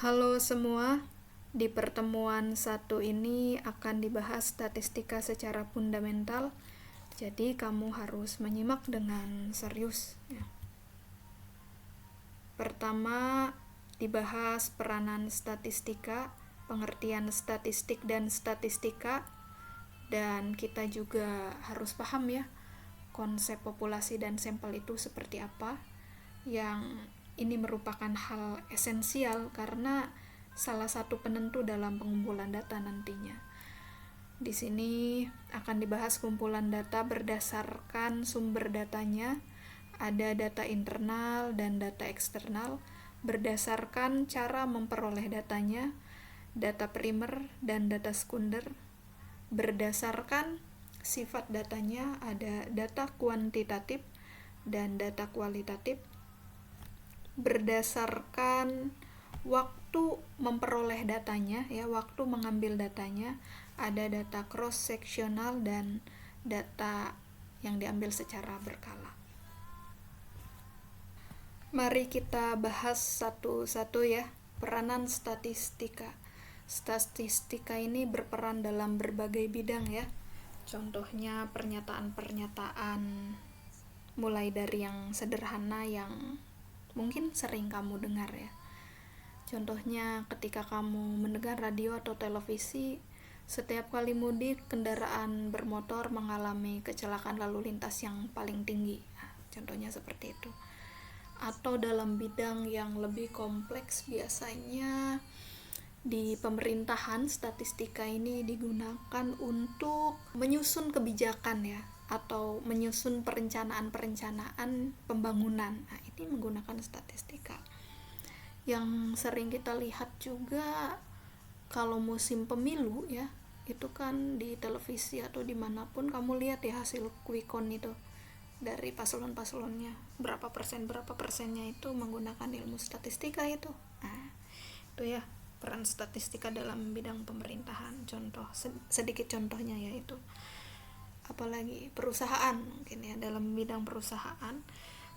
Halo semua, di pertemuan satu ini akan dibahas statistika secara fundamental, jadi kamu harus menyimak dengan serius. Pertama, dibahas peranan statistika, pengertian statistik dan statistika, dan kita juga harus paham ya, konsep populasi dan sampel itu seperti apa, yang ini merupakan hal esensial karena salah satu penentu dalam pengumpulan data nantinya. Di sini akan dibahas kumpulan data berdasarkan sumber datanya, ada data internal dan data eksternal, berdasarkan cara memperoleh datanya, data primer dan data sekunder, berdasarkan sifat datanya, ada data kuantitatif dan data kualitatif, berdasarkan waktu memperoleh datanya ya, waktu mengambil datanya, ada data cross sectional dan data yang diambil secara berkala. Mari kita bahas satu-satu ya. Peranan statistika. Statistika ini berperan dalam berbagai bidang ya. Contohnya pernyataan-pernyataan mulai dari yang sederhana yang mungkin sering kamu dengar ya. Contohnya ketika kamu mendengar radio atau televisi, setiap kali mudik kendaraan bermotor mengalami kecelakaan lalu lintas yang paling tinggi. Nah, contohnya seperti itu. Atau dalam bidang yang lebih kompleks, biasanya di pemerintahan statistika ini digunakan untuk menyusun kebijakan ya, atau menyusun perencanaan pembangunan. Nah, ini menggunakan statistika. Yang sering kita lihat juga kalau musim pemilu ya, itu kan di televisi atau dimanapun kamu lihat ya hasil quick count itu dari paslon-paslonnya, berapa persennya itu menggunakan ilmu statistika itu. Nah, itu ya peran statistika dalam bidang pemerintahan. Contoh sedikit contohnya yaitu apalagi perusahaan mungkin ya, dalam bidang perusahaan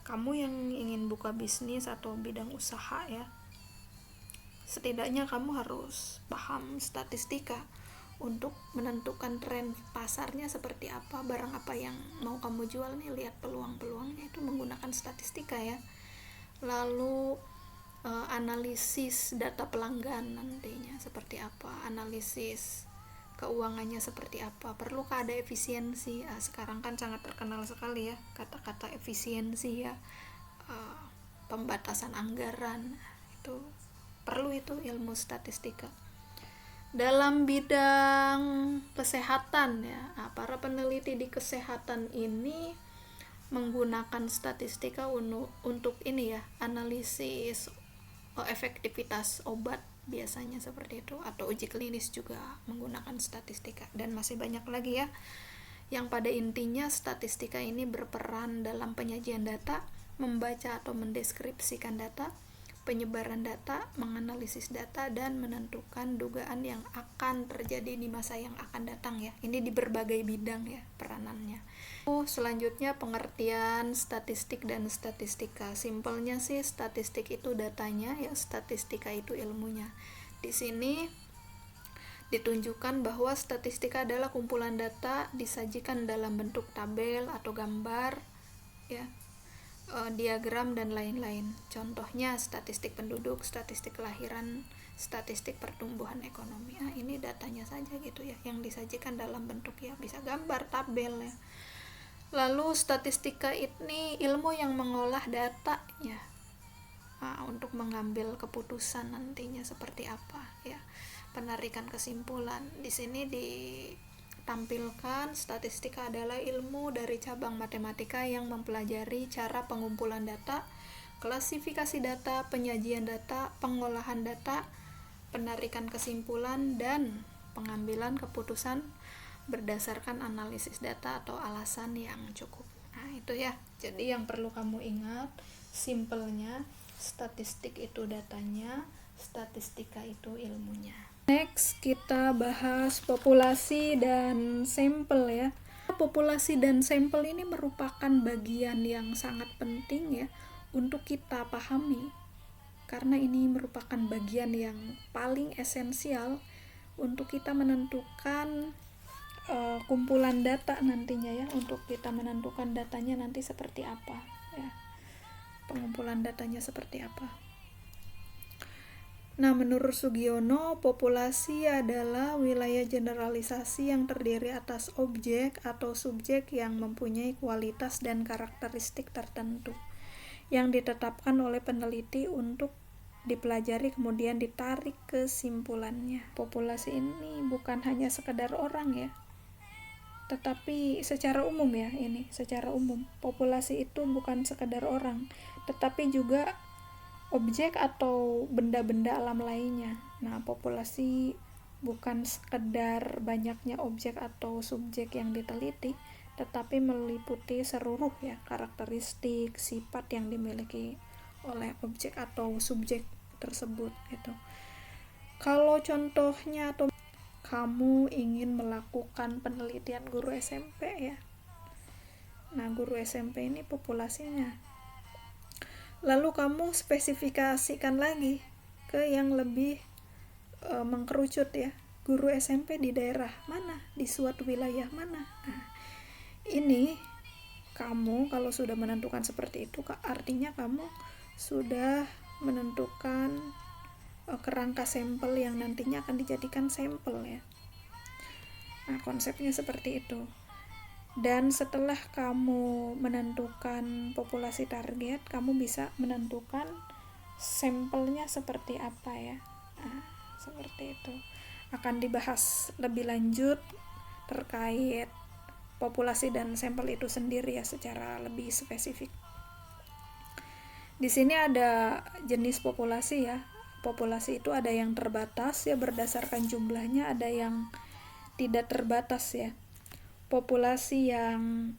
kamu yang ingin buka bisnis atau bidang usaha ya, setidaknya kamu harus paham statistika untuk menentukan tren pasarnya seperti apa, barang apa yang mau kamu jual nih, lihat peluang-peluangnya itu menggunakan statistika ya. Lalu analisis data pelanggan nantinya seperti apa, analisis keuangannya seperti apa, perlukah ada efisiensi. Sekarang kan sangat terkenal sekali ya kata-kata efisiensi ya, pembatasan anggaran, itu perlu itu ilmu statistika. Dalam bidang kesehatan ya, para peneliti di kesehatan ini menggunakan statistika untuk ini ya, analisis efektivitas obat biasanya seperti itu, atau uji klinis juga menggunakan statistika, dan masih banyak lagi ya. Yang pada intinya statistika ini berperan dalam penyajian data, membaca atau mendeskripsikan data, penyebaran data, menganalisis data, dan menentukan dugaan yang akan terjadi di masa yang akan datang ya. Ini di berbagai bidang ya peranannya. Selanjutnya pengertian statistik dan statistika. Simpelnya sih statistik itu datanya ya, statistika itu ilmunya. Di sini ditunjukkan bahwa statistika adalah kumpulan data disajikan dalam bentuk tabel atau gambar ya, diagram dan lain-lain. Contohnya statistik penduduk, statistik kelahiran, statistik pertumbuhan ekonomi. Ini datanya saja gitu ya, yang disajikan dalam bentuk ya bisa gambar, tabel ya. Lalu statistika ini ilmu yang mengolah datanya untuk mengambil keputusan nantinya seperti apa ya, penarikan kesimpulan. Di sini ditampilkan statistika adalah ilmu dari cabang matematika yang mempelajari cara pengumpulan data, klasifikasi data, penyajian data, pengolahan data, penarikan kesimpulan, dan pengambilan keputusan berdasarkan analisis data atau alasan yang cukup. Nah, itu ya. Jadi yang perlu kamu ingat, simpelnya statistik itu datanya, statistika itu ilmunya. Next, kita bahas populasi dan sampel ya. Populasi dan sampel ini merupakan bagian yang sangat penting ya untuk kita pahami, karena ini merupakan bagian bagian yang paling esensial untuk kita menentukan kumpulan data nantinya ya, untuk kita menentukan datanya nanti seperti apa ya, pengumpulan datanya seperti apa. Nah, menurut Sugiono, populasi adalah wilayah generalisasi yang terdiri atas objek atau subjek yang mempunyai kualitas dan karakteristik tertentu yang ditetapkan oleh peneliti untuk dipelajari kemudian ditarik kesimpulannya. Populasi ini bukan hanya sekedar orang ya, tetapi secara umum ya, ini secara umum populasi itu bukan sekedar orang, tetapi juga objek atau benda-benda alam lainnya. Nah, populasi bukan sekedar banyaknya objek atau subjek yang diteliti, tetapi meliputi seluruh ya karakteristik, sifat yang dimiliki oleh objek atau subjek tersebut gitu. Kalau contohnya atau kamu ingin melakukan penelitian guru SMP ya. Nah, guru SMP ini populasinya. Lalu kamu spesifikasikan lagi ke yang lebih mengkerucut ya, guru SMP di daerah mana, di suatu wilayah mana. Nah, ini kamu kalau sudah menentukan seperti itu, artinya kamu sudah menentukan kerangka sampel yang nantinya akan dijadikan sampel ya. Nah, konsepnya seperti itu. Dan setelah kamu menentukan populasi target, kamu bisa menentukan sampelnya seperti apa ya. Nah, seperti itu. Akan dibahas lebih lanjut terkait populasi dan sampel itu sendiri ya, secara lebih spesifik. Di sini ada jenis populasi ya. Populasi itu ada yang terbatas ya berdasarkan jumlahnya, ada yang tidak terbatas ya. Populasi yang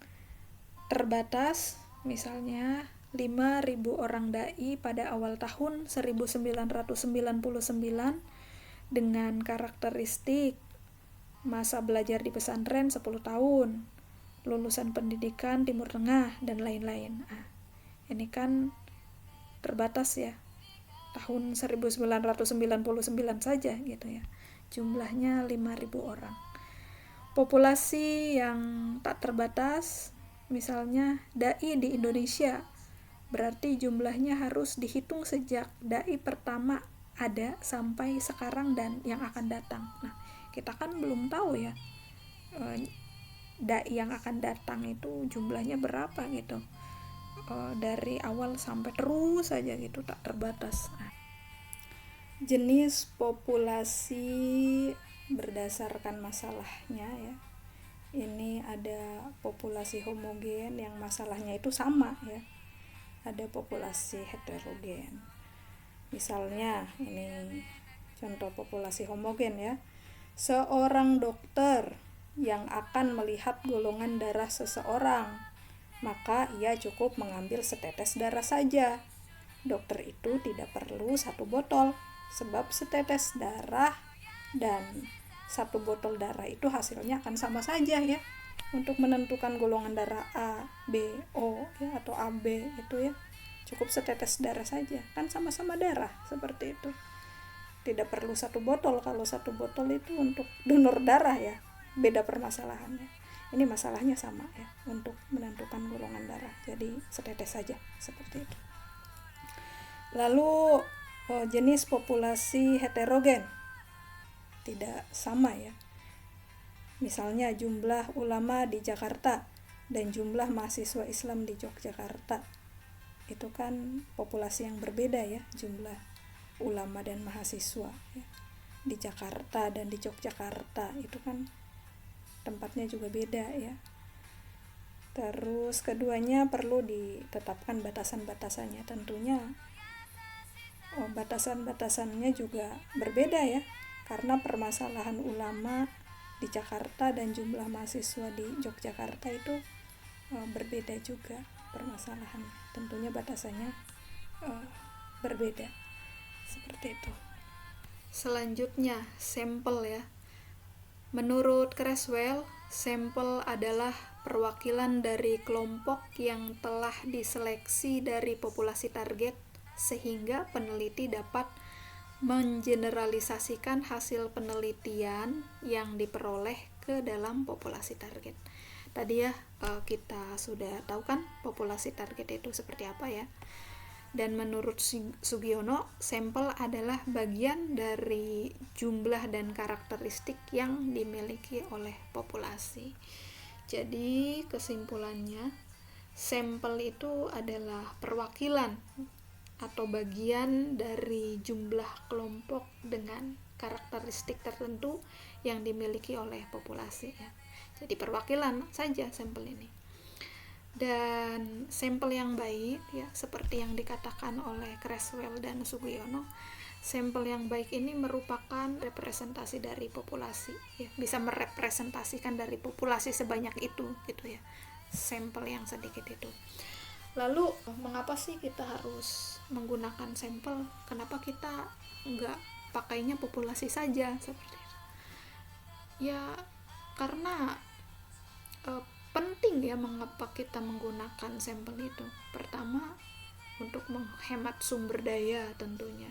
terbatas misalnya 5.000 orang dai pada awal tahun 1999 dengan karakteristik masa belajar di pesantren 10 tahun, lulusan pendidikan Timur Tengah dan lain-lain. Nah, ini kan terbatas ya, tahun 1999 saja gitu ya, jumlahnya 5.000 orang. Populasi yang tak terbatas misalnya dai di Indonesia, berarti jumlahnya harus dihitung sejak dai pertama ada sampai sekarang dan yang akan datang. Nah, kita kan belum tahu ya dai yang akan datang itu jumlahnya berapa gitu, dari awal sampai terus saja gitu, tak terbatas. Nah, jenis populasi berdasarkan masalahnya ya, ini ada populasi homogen yang masalahnya itu sama ya, ada populasi heterogen. Misalnya ini contoh populasi homogen ya, seorang dokter yang akan melihat golongan darah seseorang, maka ia cukup mengambil setetes darah saja. Dokter itu tidak perlu 1 botol, sebab setetes darah dan 1 botol darah itu hasilnya akan sama saja ya, untuk menentukan golongan darah A, B, O ya, atau AB itu ya, cukup setetes darah saja, kan sama-sama darah, seperti itu. Tidak perlu 1 botol, kalau 1 botol itu untuk donor darah ya, beda permasalahannya. Ini masalahnya sama ya, untuk menentukan golongan darah, jadi setetes saja, seperti itu. Lalu jenis populasi heterogen tidak sama ya, misalnya jumlah ulama di Jakarta dan jumlah mahasiswa Islam di Yogyakarta, itu kan populasi yang berbeda ya, jumlah ulama dan mahasiswa ya. Di Jakarta dan di Yogyakarta itu kan tempatnya juga beda ya. Terus keduanya perlu ditetapkan batasan-batasannya, tentunya batasan-batasannya juga berbeda ya, karena permasalahan ulama di Jakarta dan jumlah mahasiswa di Yogyakarta itu berbeda juga permasalahannya, tentunya batasannya berbeda, seperti itu. Selanjutnya sampel ya. Menurut Creswell, sampel adalah perwakilan dari kelompok yang telah diseleksi dari populasi target sehingga peneliti dapat mengeneralisasikan hasil penelitian yang diperoleh ke dalam populasi target. Tadi ya kita sudah tahu kan populasi target itu seperti apa ya. Dan menurut Sugiono, sampel adalah bagian dari jumlah dan karakteristik yang dimiliki oleh populasi. Jadi kesimpulannya, sampel itu adalah perwakilan atau bagian dari jumlah kelompok dengan karakteristik tertentu yang dimiliki oleh populasi ya. Jadi perwakilan saja sampel ini. Dan sampel yang baik ya, seperti yang dikatakan oleh Creswell dan Sugiono, sampel yang baik ini merupakan representasi dari populasi ya, bisa merepresentasikan dari populasi sebanyak itu gitu ya, sampel yang sedikit itu. Lalu mengapa sih kita harus menggunakan sampel? Kenapa kita nggak pakainya populasi saja seperti itu? Ya karena penting ya mengapa kita menggunakan sampel itu. Pertama, untuk menghemat sumber daya tentunya,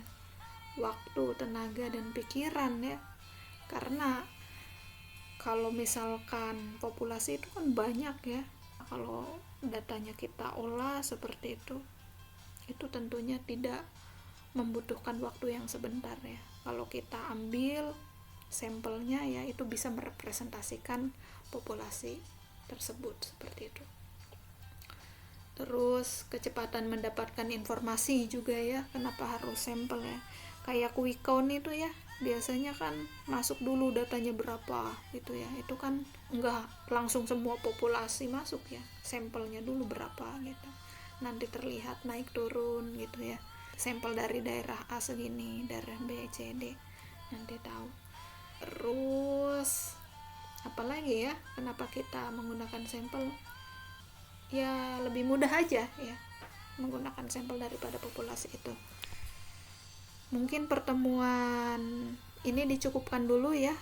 waktu, tenaga, dan pikiran ya. Karena kalau misalkan populasi itu kan banyak ya, kalau datanya kita olah seperti itu tentunya tidak membutuhkan waktu yang sebentar ya. Kalau kita ambil sampelnya ya, itu bisa merepresentasikan populasi tersebut seperti itu. Terus kecepatan mendapatkan informasi juga ya, kenapa harus sampel ya. Kayak quick count itu ya, biasanya kan masuk dulu datanya berapa gitu ya, itu kan enggak langsung semua populasi masuk ya, sampelnya dulu berapa gitu, nanti terlihat naik turun gitu ya, sampel dari daerah A segini, daerah B, C, D, nanti tahu. Terus apalagi ya, kenapa kita menggunakan sampel ya, lebih mudah aja ya menggunakan sampel daripada populasi itu. Mungkin pertemuan ini dicukupkan dulu ya.